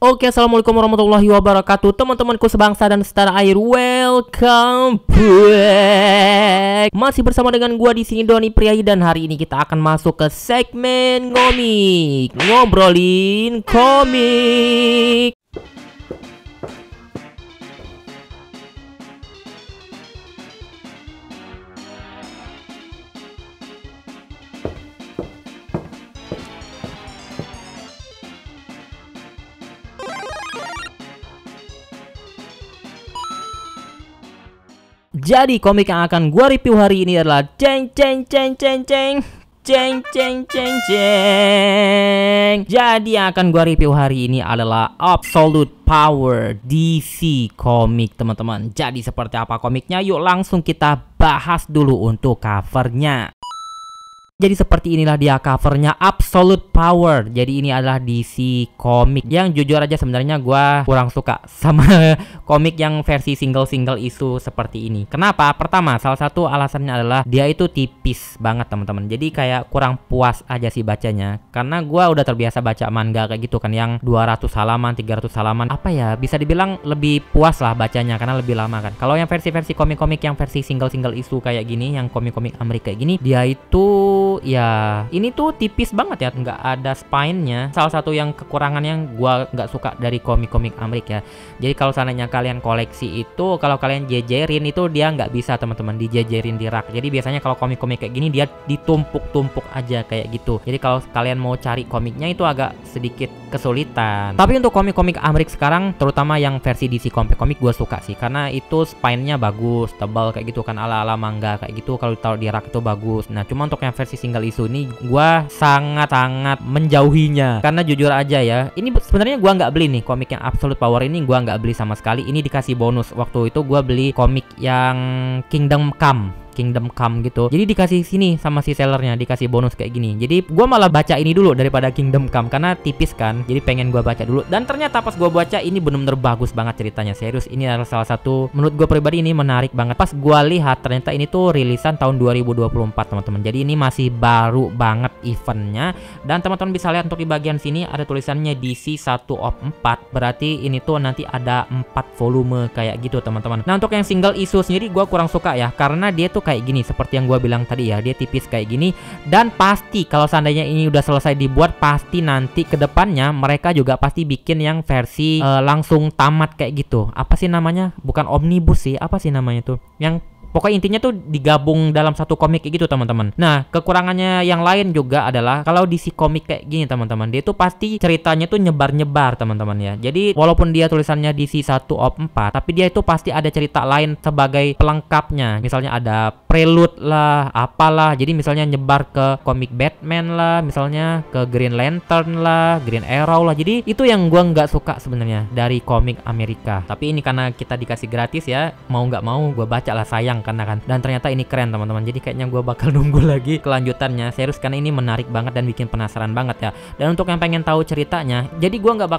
Oke, assalamualaikum warahmatullahi wabarakatuh, teman-temanku sebangsa dan setanah air. Welcome back. Masih bersama dengan gua di sini, Doni Priayi, dan hari ini kita akan masuk ke segmen ngomik, ngobrolin komik. Jadi komik yang akan gua review hari ini adalah ceng. Jadi yang akan gua review hari ini adalah Absolute Power DC komik, teman-teman. Jadi seperti apa komiknya? Yuk langsung kita bahas dulu untuk covernya. Jadi seperti inilah dia covernya, Absolute Power. Jadi ini adalah DC komik yang jujur aja sebenarnya gua kurang suka sama komik yang versi single isu seperti ini. Kenapa? Pertama, salah satu alasannya adalah dia itu tipis banget, teman-teman. Jadi kayak kurang puas aja sih bacanya. Karena gua udah terbiasa baca manga kayak gitu kan, yang 200 halaman, 300 halaman. Apa ya, bisa dibilang lebih puas lah bacanya karena lebih lama kan. Kalau yang versi-versi komik-komik yang versi single isu kayak gini, yang komik-komik Amerika kayak gini, dia itu ya ini tuh tipis banget ya, nggak ada spine-nya. Salah satu yang kekurangan yang gua nggak suka dari komik-komik Amerika ya. Jadi kalau seandainya kalian koleksi itu, kalau kalian jejerin itu dia nggak bisa, teman-teman, dijejerin di rak. Jadi biasanya kalau komik-komik kayak gini dia ditumpuk-tumpuk aja kayak gitu. Jadi kalau kalian mau cari komiknya itu agak sedikit kesulitan. Tapi untuk komik-komik Amerika sekarang, terutama yang versi DC komik gua suka sih, karena itu spine-nya bagus, tebal kayak gitu kan, ala-ala manga kayak gitu. Kalau ditaruh di rak itu bagus. Nah, cuma untuk yang versi single isu ini gua sangat-sangat menjauhinya, karena jujur aja ya, ini sebenarnya gua nggak beli nih komik yang Absolute Power ini, gua nggak beli sama sekali. Ini dikasih bonus. Waktu itu gua beli komik yang Kingdom Come gitu. Jadi dikasih sini sama si sellernya, dikasih bonus kayak gini. Jadi gua malah baca ini dulu daripada Kingdom Come karena tipis kan. Jadi pengen gua baca dulu. Dan ternyata pas gua baca ini bener-bener bagus banget ceritanya. Serius, ini adalah salah satu, menurut gua pribadi ini menarik banget. Pas gua lihat ternyata ini tuh rilisan tahun 2024, teman-teman. Jadi ini masih baru banget eventnya. Dan teman-teman bisa lihat untuk di bagian sini ada tulisannya DC 1 of 4. Berarti ini tuh nanti ada 4 volume kayak gitu, teman-teman. Nah, untuk yang single issue sendiri gua kurang suka ya, karena dia tuh kayak gini, seperti yang gue bilang tadi ya, dia tipis kayak gini. Dan pasti kalau seandainya ini udah selesai dibuat, pasti nanti kedepannya mereka juga pasti bikin yang versi langsung tamat kayak gitu. Apa sih namanya? Bukan omnibus sih, apa sih namanya tuh, yang pokoknya intinya tuh digabung dalam satu komik kayak gitu, teman-teman. Nah, kekurangannya yang lain juga adalah kalau DC komik kayak gini, teman-teman, dia tuh pasti ceritanya tuh nyebar-nyebar, teman-teman ya. Jadi walaupun dia tulisannya DC 1 of 4, tapi dia itu pasti ada cerita lain sebagai pelengkapnya. Misalnya ada prelude lah, apalah. Jadi misalnya nyebar ke komik Batman lah, misalnya ke Green Lantern lah, Green Arrow lah. Jadi itu yang gua nggak suka sebenarnya dari komik Amerika. Tapi ini karena kita dikasih gratis ya, mau nggak mau gua baca lah, sayang karena kan. Dan ternyata ini keren, teman-teman. Jadi kayaknya gue bakal nunggu lagi kelanjutannya. Serius, karena ini menarik banget dan bikin penasaran banget ya. Dan untuk yang pengen tahu ceritanya, jadi gue nggak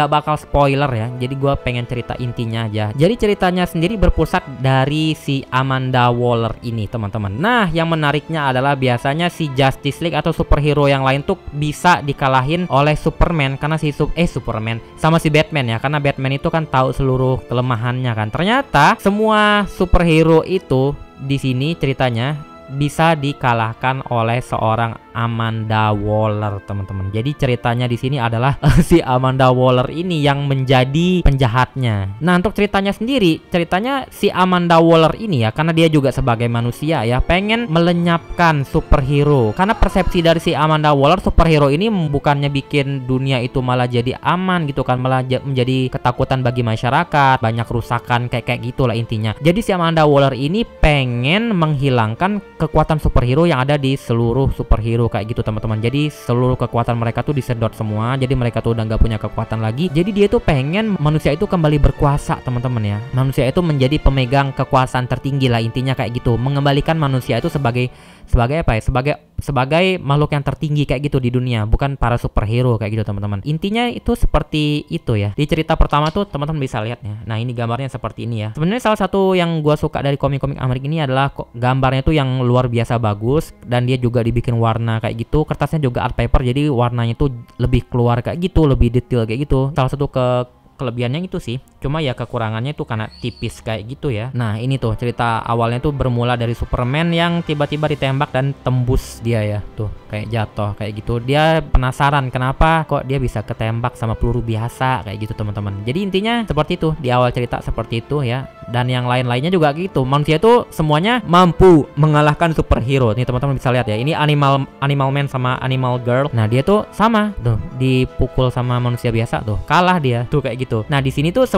bakal spoiler ya. Jadi gue pengen cerita intinya aja. Jadi ceritanya sendiri berpusat dari si Amanda Waller ini, teman-teman. Nah, yang menariknya adalah biasanya si Justice League atau superhero yang lain tuh bisa dikalahin oleh Superman, karena si Superman sama si Batman ya, karena Batman itu kan tahu seluruh kelemahannya kan. Ternyata semua superhero itu di sini ceritanya bisa dikalahkan oleh seorang Amanda Waller, teman-teman. Jadi ceritanya di sini adalah si Amanda Waller ini yang menjadi penjahatnya. Nah, untuk ceritanya sendiri, ceritanya si Amanda Waller ini ya, karena dia juga sebagai manusia ya, pengen melenyapkan superhero. Karena persepsi dari si Amanda Waller, superhero ini bukannya bikin dunia itu malah jadi aman gitu kan, malah menjadi ketakutan bagi masyarakat, banyak kerusakan kayak gitulah intinya. Jadi si Amanda Waller ini pengen menghilangkan kekuatan superhero yang ada di seluruh superhero kayak gitu, teman-teman. Jadi seluruh kekuatan mereka tuh disedot semua. Jadi mereka tuh udah nggak punya kekuatan lagi. Jadi dia tuh pengen manusia itu kembali berkuasa, teman-teman ya. Manusia itu menjadi pemegang kekuasaan tertinggi lah intinya kayak gitu. Mengembalikan manusia itu sebagai apa ya? Sebagai sebagai makhluk yang tertinggi kayak gitu di dunia, bukan para superhero kayak gitu teman-teman. Intinya itu seperti itu ya. Di cerita pertama tuh teman-teman bisa lihat ya. Nah, ini gambarnya seperti ini ya. Sebenarnya salah satu yang gua suka dari komik-komik Amerika ini adalah gambarnya tuh yang luar biasa bagus, dan dia juga dibikin warna kayak gitu. Kertasnya juga art paper, jadi warnanya tuh lebih keluar kayak gitu, lebih detail kayak gitu. Salah satu kelebihannya itu sih. Cuma ya kekurangannya itu karena tipis kayak gitu ya. Nah, ini tuh cerita awalnya tuh bermula dari Superman yang tiba-tiba ditembak dan tembus dia ya. Tuh, kayak jatuh kayak gitu. Dia penasaran kenapa kok dia bisa ketembak sama peluru biasa kayak gitu teman-teman. Jadi intinya seperti itu, di awal cerita seperti itu ya. Dan yang lain-lainnya juga gitu. Manusia itu semuanya mampu mengalahkan superhero. Nih teman-teman bisa lihat ya. Ini Animal Man sama Animal Girl. Nah, dia tuh sama tuh, dipukul sama manusia biasa tuh, kalah dia tuh kayak gitu. Nah, di sini tuh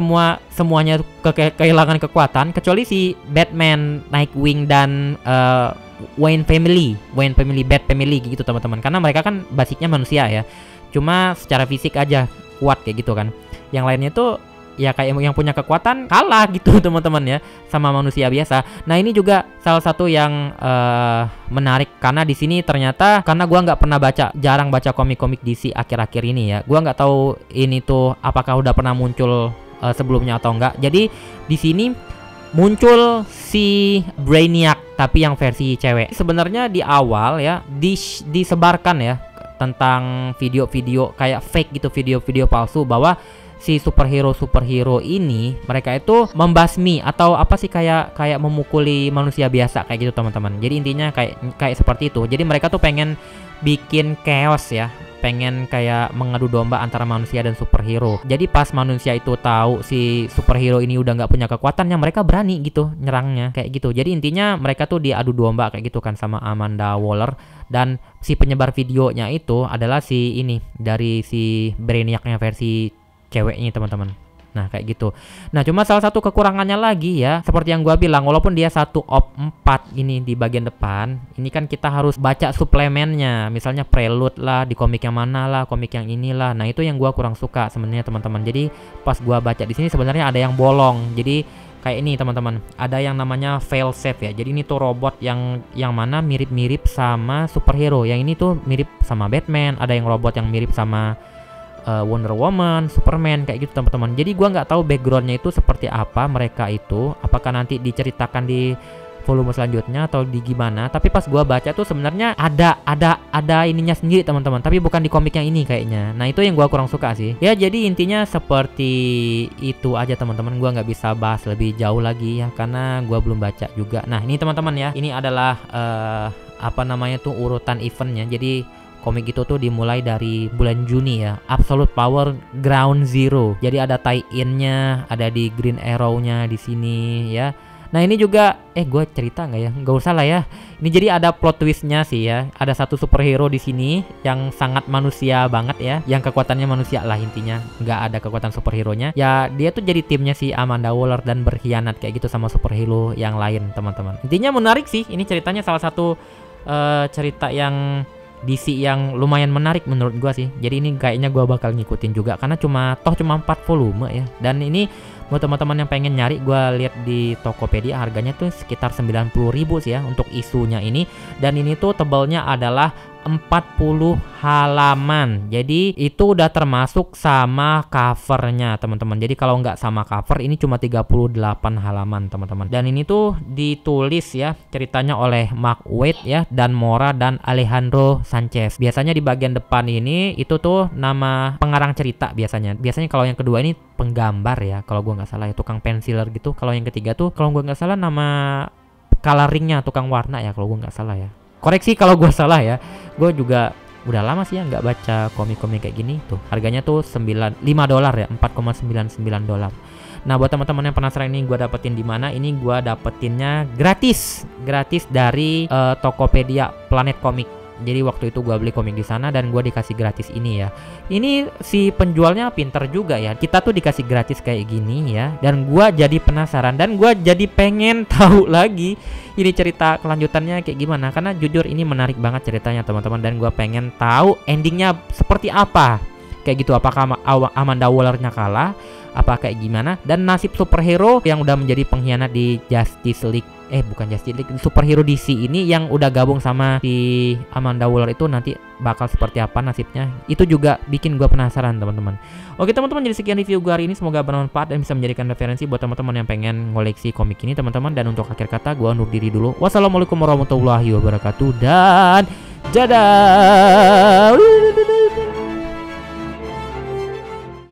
semuanya kehilangan kekuatan kecuali si Batman, Nightwing dan Wayne family, Bat family gitu teman-teman. Karena mereka kan basicnya manusia ya. Cuma secara fisik aja kuat kayak gitu kan. Yang lainnya tuh ya kayak yang punya kekuatan kalah gitu teman-teman ya, sama manusia biasa. Nah, ini juga salah satu yang menarik karena di sini ternyata, karena gua nggak pernah jarang baca komik-komik DC akhir-akhir ini ya. Gua nggak tahu ini tuh apakah udah pernah muncul sebelumnya atau enggak. Jadi di sini muncul si Brainiac tapi yang versi cewek. Sebenarnya di awal ya disebarkan ya tentang video-video kayak fake gitu, video-video palsu bahwa si superhero ini mereka itu membasmi atau apa sih, kayak memukuli manusia biasa kayak gitu teman-teman. Jadi intinya kayak seperti itu. Jadi mereka tuh pengen bikin chaos ya, pengen kayak mengadu domba antara manusia dan superhero. Jadi pas manusia itu tahu si superhero ini udah nggak punya kekuatannya, mereka berani gitu nyerangnya kayak gitu. Jadi intinya mereka tuh diadu domba kayak gitu kan sama Amanda Waller. Dan si penyebar videonya itu adalah si ini, dari si Brainiac-nya versi ceweknya teman-teman. Nah, kayak gitu. Nah, cuma salah satu kekurangannya lagi ya, seperti yang gua bilang, walaupun dia 1/4 ini di bagian depan, ini kan kita harus baca suplemennya, misalnya prelude lah, di komik yang mana lah, komik yang inilah. Nah, itu yang gua kurang suka sebenarnya teman-teman. Jadi pas gua baca di sini sebenarnya ada yang bolong. Jadi kayak ini teman-teman, ada yang namanya fail safe ya. Jadi ini tuh robot yang mana mirip-mirip sama superhero. Yang ini tuh mirip sama Batman, ada yang robot yang mirip sama Wonder Woman, Superman kayak gitu teman-teman. Jadi gua nggak tahu backgroundnya itu seperti apa mereka itu, apakah nanti diceritakan di volume selanjutnya atau di gimana. Tapi pas gua baca tuh sebenarnya ada ininya sendiri teman-teman, tapi bukan di komik yang ini kayaknya. Nah, itu yang gua kurang suka sih ya. Jadi intinya seperti itu aja teman-teman. Gua nggak bisa bahas lebih jauh lagi ya karena gua belum baca juga. Nah, ini teman-teman ya, ini adalah apa namanya tuh urutan eventnya. Jadi komik itu tuh dimulai dari bulan Juni ya, Absolute Power Ground Zero. Jadi ada tie-in-nya, ada di Green Arrow-nya di sini ya. Nah, ini juga gue cerita nggak ya? Nggak usah lah ya. Ini jadi ada plot twist-nya sih ya. Ada satu superhero di sini yang sangat manusia banget ya, yang kekuatannya manusia lah intinya. Nggak ada kekuatan superhero-nya. Ya, dia tuh jadi timnya si Amanda Waller dan berkhianat kayak gitu sama superhero yang lain teman-teman. Intinya menarik sih. Ini ceritanya salah satu cerita yang DC yang lumayan menarik menurut gua sih. Jadi ini kayaknya gua bakal ngikutin juga karena cuma 4 volume ya. Dan ini buat teman-teman yang pengen nyari, gua lihat di Tokopedia harganya tuh sekitar 90.000 sih ya untuk isunya ini. Dan ini tuh tebalnya adalah 40 halaman. Jadi itu udah termasuk sama covernya teman-teman. Jadi kalau nggak sama cover ini cuma 38 halaman teman-teman. Dan ini tuh ditulis ya ceritanya oleh Mark Waid ya, Dan Mora dan Alejandro Sanchez. Biasanya di bagian depan ini itu tuh nama pengarang cerita biasanya. Biasanya kalau yang kedua ini penggambar ya, kalau gua nggak salah ya, tukang pensiler gitu. Kalau yang ketiga tuh kalau gua nggak salah nama coloringnya, tukang warna ya kalau gua nggak salah ya. Koreksi kalau gue salah ya. Gue juga udah lama sih ya nggak baca komik-komik kayak gini. Tuh harganya tuh $5 ya, $4,99. Nah, buat teman-teman yang penasaran ini gue dapetin di mana? Ini gue dapetinnya gratis dari Tokopedia Planet Komik. Jadi waktu itu gue beli komik di sana dan gue dikasih gratis ini ya. Ini si penjualnya pinter juga ya. Kita tuh dikasih gratis kayak gini ya. Dan gue jadi penasaran dan gue jadi pengen tahu lagi ini cerita kelanjutannya kayak gimana. Karena jujur ini menarik banget ceritanya teman-teman. Dan gue pengen tahu endingnya seperti apa. Kayak gitu, apakah Amanda Waller-nya kalah, apa kayak gimana. Dan nasib superhero yang udah menjadi pengkhianat di Justice League bukan Justice League, superhero DC ini yang udah gabung sama si Amanda Waller itu nanti bakal seperti apa nasibnya. Itu juga bikin gue penasaran teman-teman. Oke teman-teman, jadi sekian review gue hari ini, semoga bermanfaat dan bisa menjadikan referensi buat teman-teman yang pengen ngoleksi komik ini teman-teman. Dan untuk akhir kata gue undur diri dulu. Wassalamualaikum warahmatullahi wabarakatuh dan dadah.